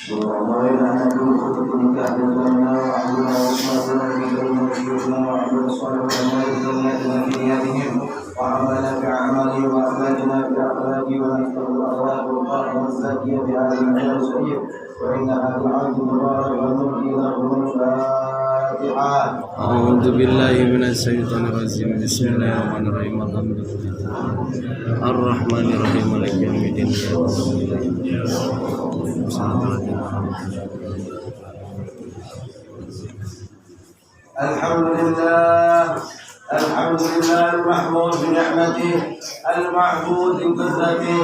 وعملنا بأعماله وأخلاقنا بأخلاقه ونستر الأخلاق والقرآن والزكية بهذا المجال الشريف وإن هذا العبد المبارك والملك له الفاتحة. أعوذ بالله من الشيطان الرجيم. بسم الله الرحمن الرحيم. الحمد لله الرحمن الرحيم مالك يوم الدين. الحمد لله المحمود بنعمته المعبود بقدرته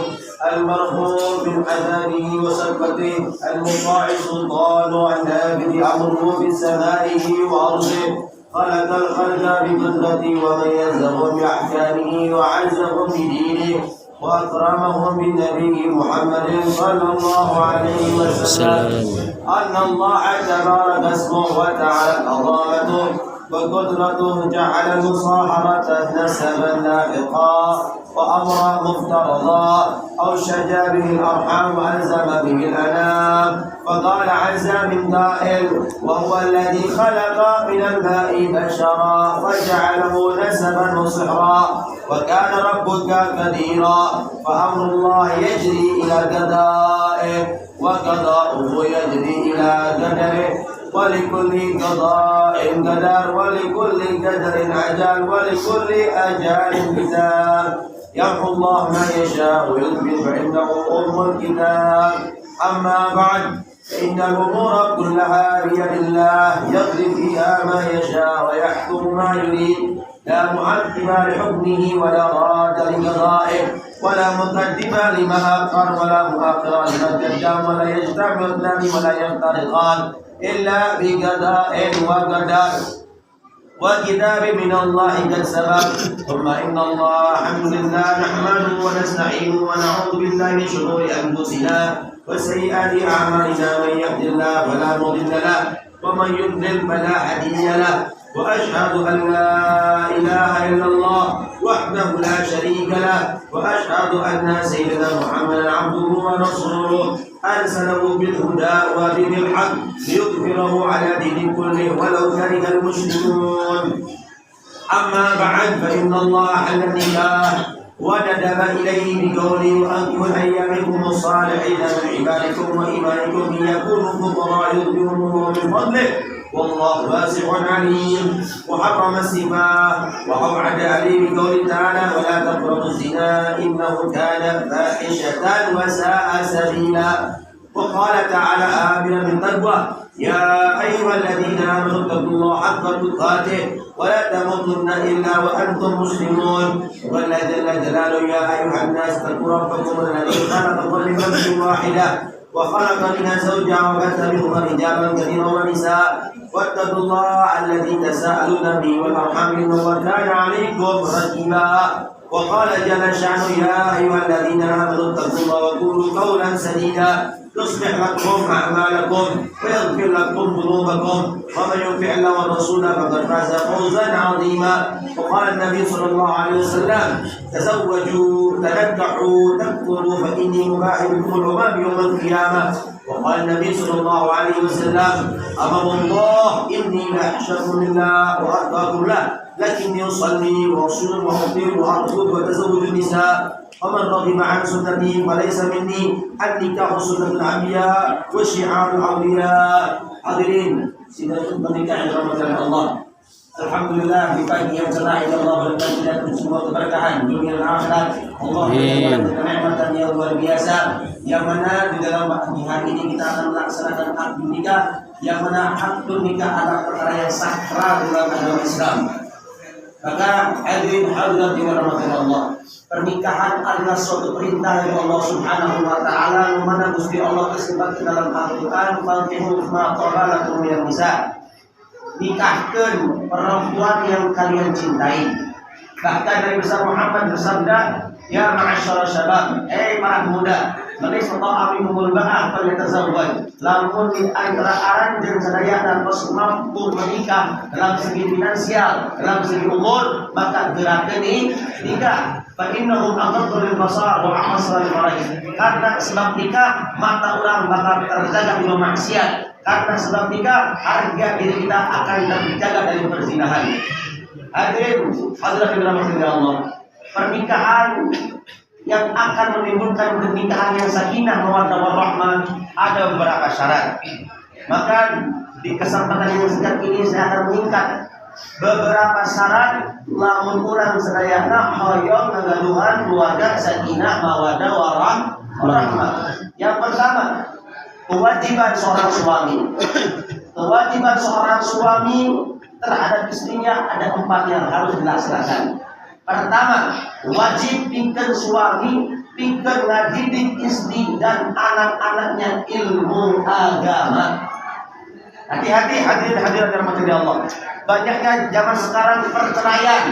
المرفوع بعذابه وسلبته المطاع سلطان النافذ امره بسمائه وارضه خلق الخلق بقدرته وميزهم باحكامه وعزهم بدينه واكرمهم بالنبي محمد صلى الله عليه وسلم ان الله تبارك اسمه وتعالى عظمته وقدرته جعل المصاحبة نسبا لاحقا وأمرا مفترضا أوشج به الأرحام وألزم به الأنام فقال عز من قائل وهو الذي خلق من الماء بشرا فجعله نسبا وصهرا وكان ربك قديرا فأمر الله يجري إلى قضائه وقضاؤه يجري إلى قدره ولكل قضاء قدر ولكل قدر أجل ولكل أجل كتاب يمحو الله ما يشاء ويثبت فإنه أم الكتاب. أما بعد فإن الأمور كلها بيد الله يقضي فيها ما يشاء ويحكم ما يريد لا معقب لحكمه ولا راد لقضائه ولا مقدم لما أخر ولا مؤخر لما قدم ولا يجتمع اثنان ولا يفترقان إلا بقضاء وقدر وكتاب من الله قد سبق. ثم إن الله الحمد لله نحمده ونستعينه ونعوذ بالله من شرور أنفسنا وسيئات أعمالنا من يهد الله فلا مضل له ومن يضلل فلا هادي له وأشهد أن لا إله إلا الله وحده لا شريك له وأشهد أن سيدنا محمدا عبده ورسوله أرسله بالهدى ودين الحق ليظهره على دين كله ولو كره المشركون. أما بعد فإن الله حل النكاح وندب إليه بقوله وأنكحوا أيامكم الصالحين من عبادكم وإمائكم إن يكونوا فقراء يغنيهم الله من فضله والله واسع عليم. وحرم السفاح وأوعد عليه بقوله تعالى ولا تقربوا الزنا إنه كان فاحشة وساء سبيلا. وقال تعالى آمرا بالتقوى يا أيها الذين آمنوا اتقوا الله حق تقاته ولا تموتن إلا وأنتم مسلمون. والذي جل جلاله يا أيها الناس اتقوا ربكم الذي خلقكم من نفس واحدة وخلق منها زوجها وبث منهما رجالا كثيرا ونساء واتقوا الله الذي تساءلون به والأرحام إنه كان عليكم رقيبا. وقال جل شأنه يا أيها الذين آمنوا اتقوا الله وقولوا قولا سديدا يصلح لكم أعمالكم ويغفر لكم ذنوبكم ومن يطع الله ورسوله فقد فاز فوزا عظيما. وقال النبي صلى الله عليه وسلم تزوجوا تنكحوا تكفروا فإني مباحث بكم الأمم يوم القيامة. وقال النبي صلى الله عليه وسلم أمر الله إني لأحشاكم لله وأتقاكم له لكني أصلي وأصوم وأفطر وأرقد وأتزوج النساء ومن رغب عن سنتي فليس مني. النكاح سنة الأنبياء وشعار الأولياء. Hadirin sidang pernikahan yang dirahmati Allah. Alhamdulillah di pagi yang cerah ini Allah berikan kita semua keberkahan dunia dan akhirat. Allah berikan kenikmatan yang luar biasa yang mana di dalam hari ini kita akan melaksanakan akad nikah yang mana akad nikah adalah perkara yang sakral dalam agama Islam. Maka hadirin hadirat dirahmati Allah, pernikahan adalah suatu perintah dari Allah Subhanahu wa taala yang mana Gusti Allah tersebut dalam Al-Qur'an fankihu ma qala lakum minan nisa. Nikahkan perempuan yang kalian cintai. Bahkan Nabi besar Muhammad bersabda, ya ma'asyara syabab, para pemuda, Man istata'a minkumul ba'ah falyatazawwaj. Lamun di antara aran jeung sadaya dan mampu menikah dalam segi finansial, dalam segi umur, maka gerakeun nikah. Fa innahum aqaddu lil basar wa ahsanu lil faraj. Karena sebab nikah mata orang bakal terjaga dari maksiat. Karena sebab nikah harga diri kita akan terjaga dari perzinahan. Hadirin hadirat dirahmati Allah. Pernikahan yang akan menimbulkan pernikahan yang sakinah mawaddah warahmah ada beberapa syarat. Maka di kesempatan yang singkat ini saya akan meningkat beberapa syarat lamun urang sadayana hoyong ngagaduhan keluarga sakinah mawaddah warahmah. Yang pertama, kewajiban seorang suami. Kewajiban seorang suami terhadap istrinya ada 4 yang harus dilaksanakan. Pertama, wajib pikeun suami pikeun ngadidik istri dan anak-anaknya ilmu agama. Hati-hati hadirin hadirat rahmati Allah. Banyaknya zaman sekarang perceraian,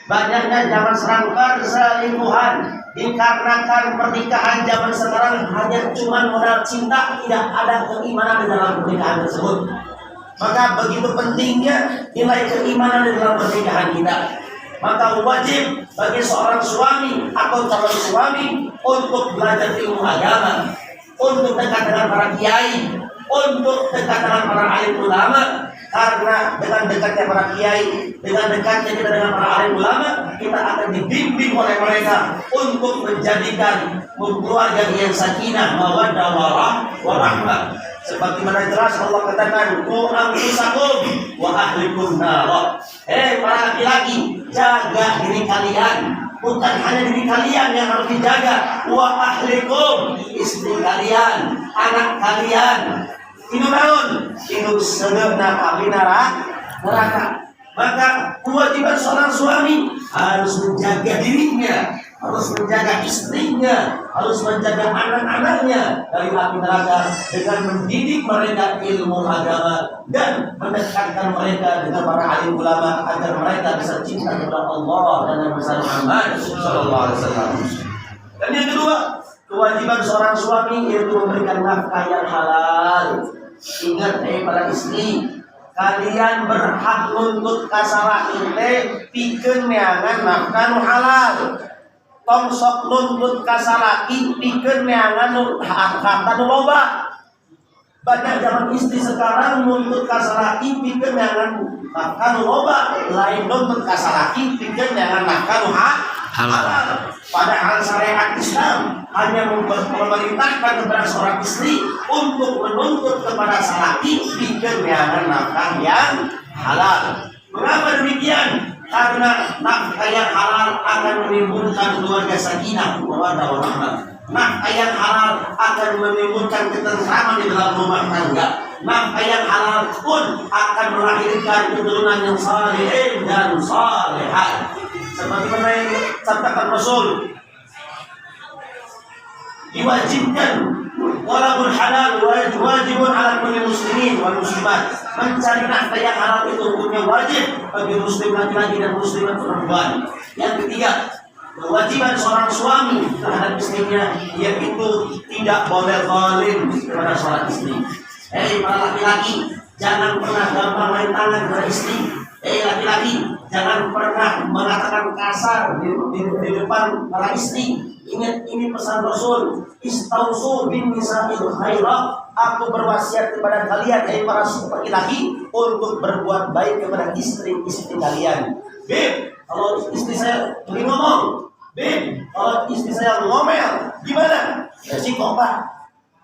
banyaknya zaman sekarang perselingkuhan dikarenakan pernikahan zaman sekarang hanya cuma modal cinta, tidak ada keimanan di dalam pernikahan tersebut. Maka begitu pentingnya nilai keimanan di dalam pernikahan kita. Maka wajib bagi seorang suami atau calon suami untuk belajar ilmu agama, untuk dekat dengan para kiai, untuk dekat dengan para alim ulama. Karena dengan dekatnya para kiai, dengan dekatnya kita dengan para alim ulama, kita akan dibimbing oleh mereka untuk menjadikan keluarga yang sakinah mawaddah warahmah. Sebagaimana jelas Allah katakan, "Qu anfusakum wa ahlikum nar." Para laki-laki, jaga diri kalian. Bukan hanya diri kalian yang harus dijaga, wa ahlikum, istri kalian, anak kalian. Inu naon? Inu sedeuna abdi neraka. Maka kewajiban seorang suami harus menjaga dirinya, harus menjaga istrinya, harus menjaga anak-anaknya dari api neraka dengan mendidik mereka ilmu agama dan mendekatkan mereka dengan para alim ulama agar mereka bisa cinta kepada Allah dan Nabi Muhammad sallallahu alaihi wasallam. Dan yang kedua, kewajiban seorang suami yaitu memberikan nafkah yang halal. Ingat para istri, kalian berhak nuntut kasaraki teh pikeun neangan nafkah nu halal. Tong sok nuntut kasaraki pikeun neangan nu harta nu loba. Banyak zaman istri sekarang nuntut kasaraki pikeun neangan nafkah nu loba, lain nuntut kasaraki pikeun neangan nafkah nu halal. Padahal syariat Islam hanya memerintahkan kepada seorang istri untuk menuntut kepada salaki pikeun neangan nafkah yang halal. Mengapa demikian? Karena nafkah yang halal akan menimbulkan keluarga sakinah mawaddah warahmah. Nafkah yang halal akan menimbulkan ketentraman di dalam rumah tangga. Nafkah yang halal pun akan melahirkan keturunan yang saleh dan salehat. Sebagaimana yang sabdakan Rasul, diwajibkan walabul halal wajibun ala kulli muslimin wal muslimat. Mencari nafkah yang halal itu hukumnya wajib bagi muslim laki-laki dan muslimat perempuan. Yang ketiga, kewajiban seorang suami terhadap istrinya yaitu tidak boleh zalim kepada seorang istri. Para laki-laki, jangan pernah gampang main tangan kepada istri. Laki-laki, jangan pernah mengatakan kasar di depan para istri. Ingat, ini pesan Rasul, istausu bin nisa'il khairah. Aku berwasiat kepada kalian, para laki-laki, untuk berbuat baik kepada istri-istri kalian. Beb, kalau istri saya beri ngomong, beb, kalau istri saya ngomel, gimana? Ya sikok Pak.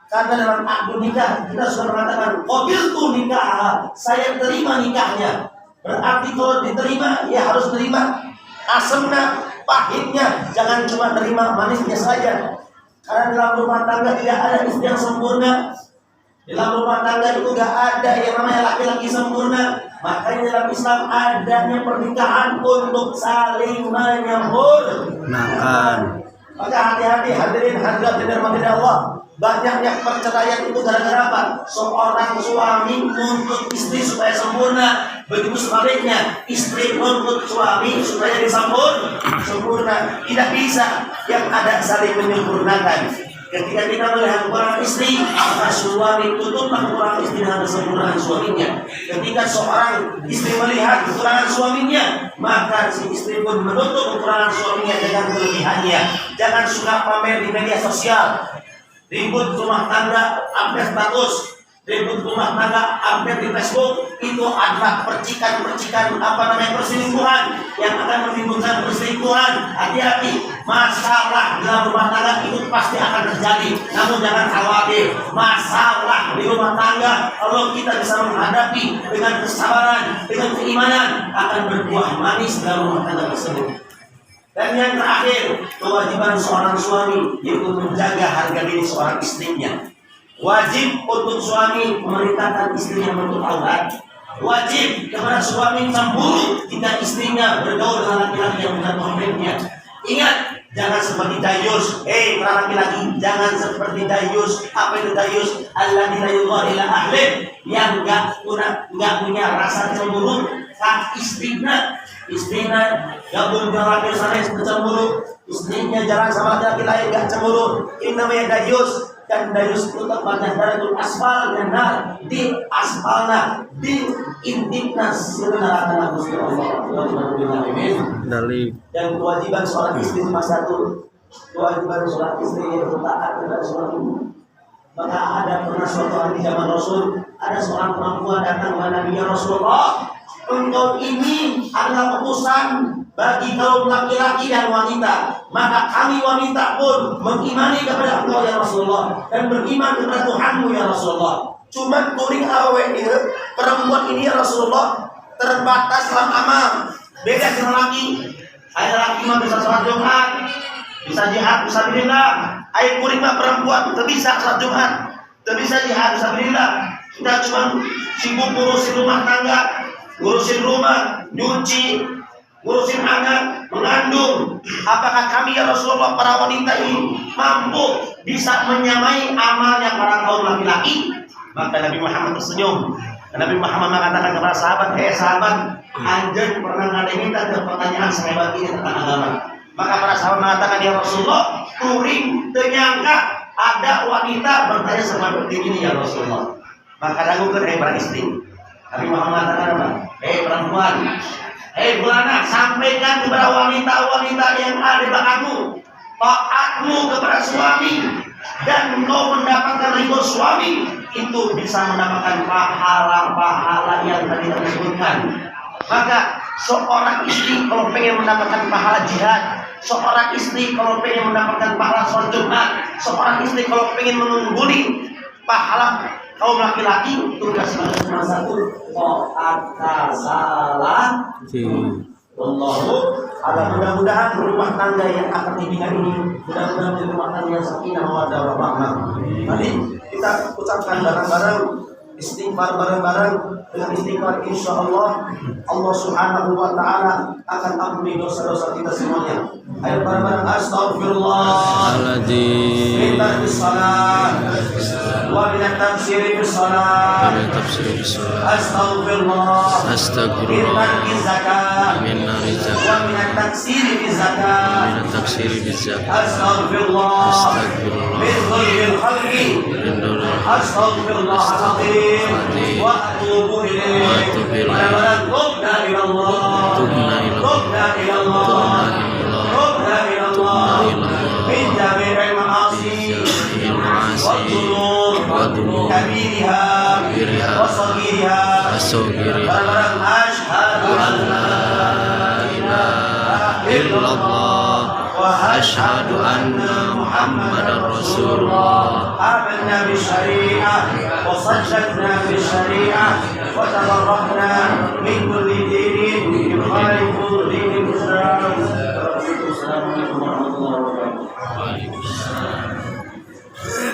Karena dalam akad nikah kita sudah mengatakan qabiltu nikah, saya terima nikahnya. Berarti kalau diterima, ya harus terima asemnya, pahitnya, jangan cuma terima manisnya saja. Karena dalam rumah tangga tidak ada istri yang sempurna. Dalam rumah tangga itu tidak ada yang namanya laki-laki sempurna. Makanya dalam Islam adanya pernikahan untuk saling menyempurnakan. Maka hati-hati hadirin hadirat dirahmati Allah. Banyaknya perceraian itu gara-gara apa? Seorang suami menuntut istri supaya sempurna. Begitu sebaliknya, istri menuntut suami supaya sempurna. Tidak bisa. Yang ada saling menyempurnakan. Ketika kita melihat kekurangan istri, maka suami tutuplah kekurangan istri dengan kesempurnaan suaminya. Ketika seorang istri melihat kekurangan suaminya, maka si istri pun menutup kekurangan suaminya dengan kelebihannya. Jangan suka pamer di media sosial. Ribut rumah tangga, update status. Ribut rumah tangga, update di Facebook. Itu adalah percikan-percikan perselingkuhan yang akan menimbulkan perselingkuhan. Hati-hati, masalah dalam rumah tangga itu pasti akan terjadi. Namun jangan khawatir, masalah di rumah tangga kalau kita bisa menghadapi dengan kesabaran, dengan keimanan, akan berbuah manis dalam rumah tangga tersebut. Dan yang terakhir, kewajiban seorang suami yaitu menjaga harga diri seorang istrinya. Wajib untuk suami memerintahkan istrinya menutup aurat. Wajib kepada suami cemburu jika istrinya bergaul dengan laki-laki yang bukan mahramnya. Ingat, jangan seperti dayus. Para laki-laki, jangan seperti dayus. Apa itu dayus? Alladzina yudha'ila ahlih, yang enggak punya rasa cemburu saat istrinya gabung dengan laki sana cemburu, istrinya jalan sama laki-laki lain enggak cemburu. Ini namanya dayus. Dan dayus itu tempatnya daratul asfal dan nar, di asfalna, di intikna sirna Gusti Allah. Dan kewajiban seorang istri cuma satu, kewajiban seorang istri yaitu taat kepada suami. Maka ada pernah suatu hari zaman Rasul, ada seorang perempuan datang kepada Nabi Rasulullah, engkau ini adalah utusan bagi kaum laki-laki dan wanita, maka kami wanita pun mengimani kepada Engkau ya Rasulullah dan beriman kepada Tuhanmu ya Rasulullah. Cuma kuring awe ini perempuan ini ya Rasulullah terbatas dalam amal, beda dengan laki. Ada laki mah bisa sholat Jumat, bisa jihad, bisa bilillah. Ayo kuring mah perempuan tak bisa sholat Jumat, tak bisa jihad, bisa bilillah. Kita cuma sibuk ngurusin rumah tangga, ngurusin rumah, nyuci, ngurusin anak, mengandung. Apakah kami ya Rasulullah para wanita ini mampu bisa menyamai amalnya para kaum laki-laki? Maka Nabi Muhammad tersenyum. Nabi Muhammad mengatakan kepada sahabat, sahabat, anjing pernah ngadengin tentang pertanyaan sehebat ini tentang agama. Maka para sahabat mengatakan, ya Rasulullah, kuring ternyangka ada wanita bertanya seperti ini ya Rasulullah. Maka ragukan para istri. Nabi Muhammad mengatakan apa? Perempuan, Bulana, sampaikan kepada wanita-wanita yang ada di belakangmu, taatmu kepada suami dan engkau mendapatkan ridho suami, itu bisa mendapatkan pahala-pahala yang tadi kita sebutkan. Maka seorang istri kalau pengen mendapatkan pahala jihad, seorang istri kalau pengen mendapatkan pahala sholat Jumat, seorang istri kalau pengen mengungguli pahala kaum laki-laki, tugas cuma satu, taat salah. Wallahu a'lam. Mudah-mudahan rumah tangga yang akan dibimbing ini mudah-mudahan menjadi rumah tangga yang sakinah mawaddah warahmah. Mari kita ucapkan bareng-bareng istighfar bareng-bareng. Dengan istighfar insyaallah Allah Subhanahu wa taala akan ampuni dosa-dosa kita semuanya. Ayo bareng-bareng astagfirullahaladzim. Minta bisalat wa minat tafsiri bisalat. Astagfirullah. Minta bizakat. Wa minat taksiri bizakat. Astagfirullah. Min dhulil khalqi. Astagfirullahaladzim. Wa atubu ilaih. Bareng-bareng tubna ilallah. Tubna ilallah. Min jami'il ma'asi wa dhunub kabiriha wa saghiriha. Bareng-bareng asyhadu an la ilaha illallah wa asyhadu anna Muhammadar Rasulullah. Amanna bisyari'ah wa saddaqna bisyari'ah wa tabarra'na min